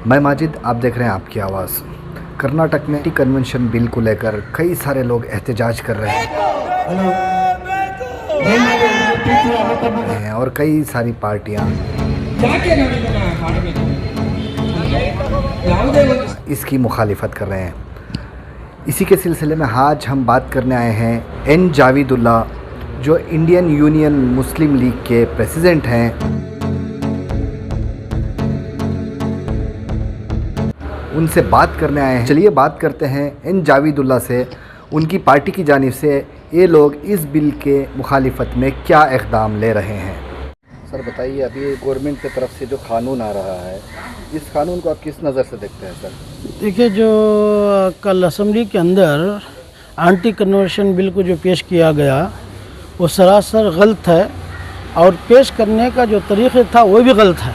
मैं माजिद, आप देख रहे हैं आपकी आवाज़। कर्नाटक में कन्वेंशन बिल को लेकर कई सारे लोग एहतजाज कर रहे हैं और कई सारी पार्टियां इसकी मुखालिफत कर रहे हैं। इसी के सिलसिले में आज हम बात करने आए हैं एन जावेदुल्ला, जो इंडियन यूनियन मुस्लिम लीग के प्रेसिडेंट हैं। उनसे बात करने आए हैं। चलिए बात करते हैं एन जावेदुल्ला से। उनकी पार्टी की जानिब से ये लोग इस बिल के मुखालिफत में क्या इक़दाम ले रहे हैं। सर बताइए, अभी गवर्नमेंट की तरफ से जो कानून आ रहा है, इस कानून को आप किस नज़र से देखते हैं सर? देखिए, जो कल असेंबली के अंदर एंटी कन्वर्शन बिल को जो पेश किया गया वो सरासर गलत है, और पेश करने का जो तरीक़ा था वो भी गलत है,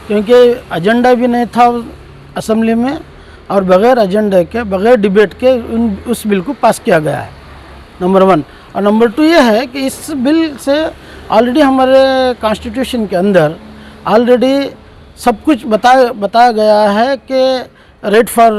क्योंकि एजेंडा भी नहीं था असेंबली में, और बग़ैर एजेंडे के, बग़ैर डिबेट के उस बिल को पास किया गया है, नंबर 1। और नंबर 2 ये है कि इस बिल से ऑलरेडी हमारे कॉन्स्टिट्यूशन के अंदर ऑलरेडी सब कुछ बताया गया है कि राइट फॉर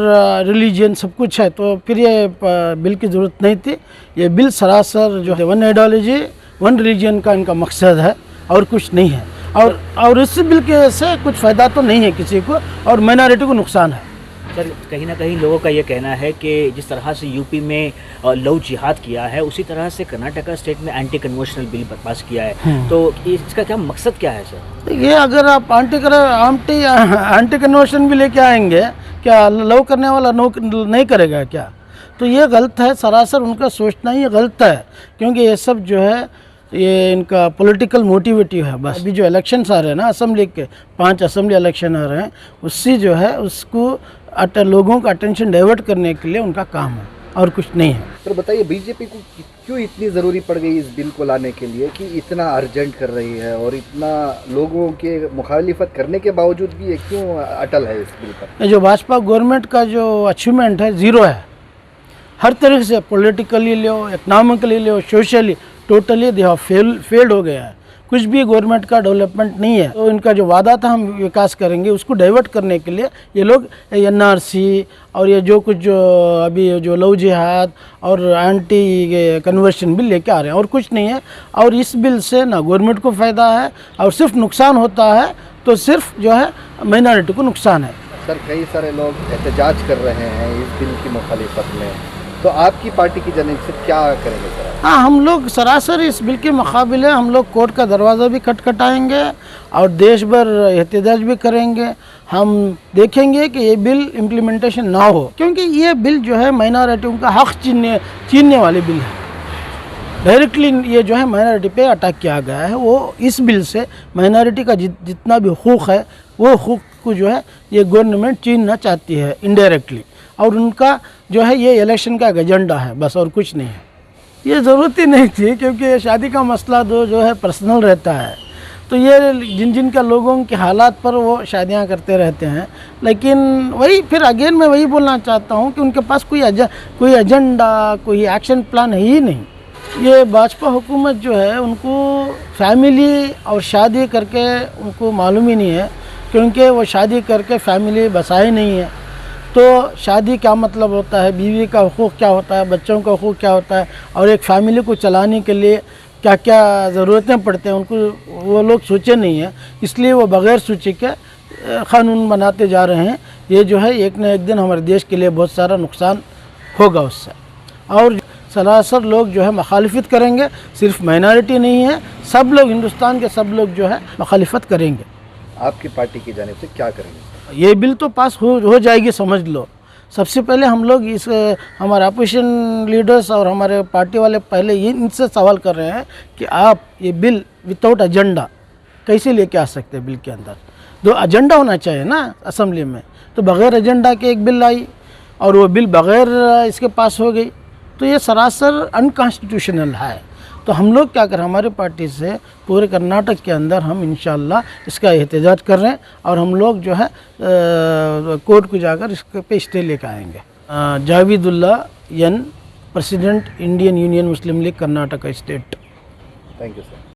रिलीजन सब कुछ है, तो फिर ये बिल की ज़रूरत नहीं थी। ये बिल सरासर जो है वन आइडियोलॉजी वन रिलीजन का इनका मकसद है और कुछ नहीं है। और इस बिल के से कुछ फ़ायदा तो नहीं है किसी को, और माइनॉरिटी को नुकसान है। सर, कहीं ना कहीं लोगों का ये कहना है कि जिस तरह से यूपी में लव जिहाद किया है, उसी तरह से कर्नाटका स्टेट में एंटी कन्वर्शनल बिल पास किया है, तो इसका क्या मकसद क्या है सर? ये अगर आप एंटी कन्वर्शन भी लेके आएंगे, क्या लव करने वाला नहीं करेगा क्या? तो ये गलत है, सरासर उनका सोचना ही गलत है, क्योंकि ये सब जो है ये इनका पॉलिटिकल मोटिवेटिव है बस। अभी जो इलेक्शंस आ रहे हैं ना, असेंबली के 5 असेंबली इलेक्शन आ रहे हैं, उससे जो है उसको लोगों का अटेंशन डाइवर्ट करने के लिए उनका काम है, और कुछ नहीं है। तो बताइए, बीजेपी को क्यों इतनी ज़रूरी पड़ गई इस बिल को लाने के लिए, कि इतना अर्जेंट कर रही है, और इतना लोगों के मुखालिफत करने के बावजूद भी ये क्यों अटल है इस बिल पर? जो भाजपा गवर्नमेंट का जो अचीवमेंट है, ज़ीरो है हर तरह से, politically low, economically low, socially, totally they have failed हो गया है। कुछ भी गवर्नमेंट का डेवलपमेंट नहीं है। तो इनका जो वादा था हम विकास करेंगे, उसको डाइवर्ट करने के लिए ये लोग एनआरसी और ये जो कुछ जो अभी जो लव जिहाद और एंटी कन्वर्शन बिल लेके आ रहे हैं, और कुछ नहीं है। और इस बिल से ना गवर्नमेंट को फ़ायदा है, और सिर्फ नुकसान होता है, तो सिर्फ जो है माइनॉरिटी को नुकसान है। सर, कई सारे लोग एहतजाज कर रहे हैं इस बिल की मुखालिफत में, तो आपकी पार्टी की जानिब से क्या करेंगे सर? हाँ, हम लोग सरासर इस बिल के मुकाबले हम लोग कोर्ट का दरवाज़ा भी खटखटाएंगे और देश भर एहतजाज भी करेंगे। हम देखेंगे कि ये बिल इम्प्लीमेंटेशन ना हो, क्योंकि ये बिल जो है माइनॉरिटियों का हक़ छीनने वाली बिल है। डायरेक्टली ये जो है माइनॉरिटी पे अटैक किया गया है। वो इस बिल से माइनॉरिटी का जितना भी हुकूक़ है, वो हुकूक़ को जो है ये गवर्नमेंट छीनना चाहती है इनडायरेक्टली, और उनका जो है ये इलेक्शन का एक एजेंडा है बस, और कुछ नहीं है। ये ज़रूरत ही नहीं थी, क्योंकि शादी का मसला जो है पर्सनल रहता है, तो ये जिन का लोगों के हालात पर वो शादियां करते रहते हैं। लेकिन वही फिर अगेन मैं वही बोलना चाहता हूँ कि उनके पास कोई एजेंडा, कोई एक्शन प्लान है ही नहीं। ये भाजपा हुकूमत जो है, उनको फैमिली और शादी करके उनको मालूम ही नहीं है, क्योंकि वो शादी करके फैमिली बसाए नहीं है। तो शादी क्या मतलब होता है, बीवी का हुकूक़ क्या होता है, बच्चों का हुकूक़ क्या होता है, और एक फ़ैमिली को चलाने के लिए क्या क्या ज़रूरतें पड़ते हैं, उनको वो लोग सोचे नहीं हैं। इसलिए वो बग़ैर सोचे के क़ानून बनाते जा रहे हैं। ये जो है एक न एक दिन हमारे देश के लिए बहुत सारा नुकसान होगा उससे, और सरासर लोग जो है मुखालिफत करेंगे। सिर्फ माइनॉरिटी नहीं है, सब लोग, हिंदुस्तान के सब लोग जो है मुखालिफत करेंगे। आपकी पार्टी की जानिब से क्या करेंगे? ये बिल तो पास हो जाएगी, समझ लो। सबसे पहले हम लोग इस हमारे अपोजिशन लीडर्स और हमारे पार्टी वाले पहले ये इनसे सवाल कर रहे हैं कि आप ये बिल विदाउट एजेंडा कैसे लेके आ सकते हैं? बिल के अंदर दो एजेंडा होना चाहिए ना असेंबली में, तो बग़ैर एजेंडा के एक बिल आई और वो बिल बग़ैर इसके पास हो गई, तो ये सरासर अनकॉन्स्टिट्यूशनल है। तो हम लोग क्या करें, हमारी पार्टी से पूरे कर्नाटक के अंदर हम इंशाल्लाह इसका एहतजाज कर रहे हैं, और हम लोग जो है कोर्ट को जाकर इसके पे स्टे लेकर आएंगे। Javedulla N, president Indian Union Muslim League Karnataka state. Thank you sir.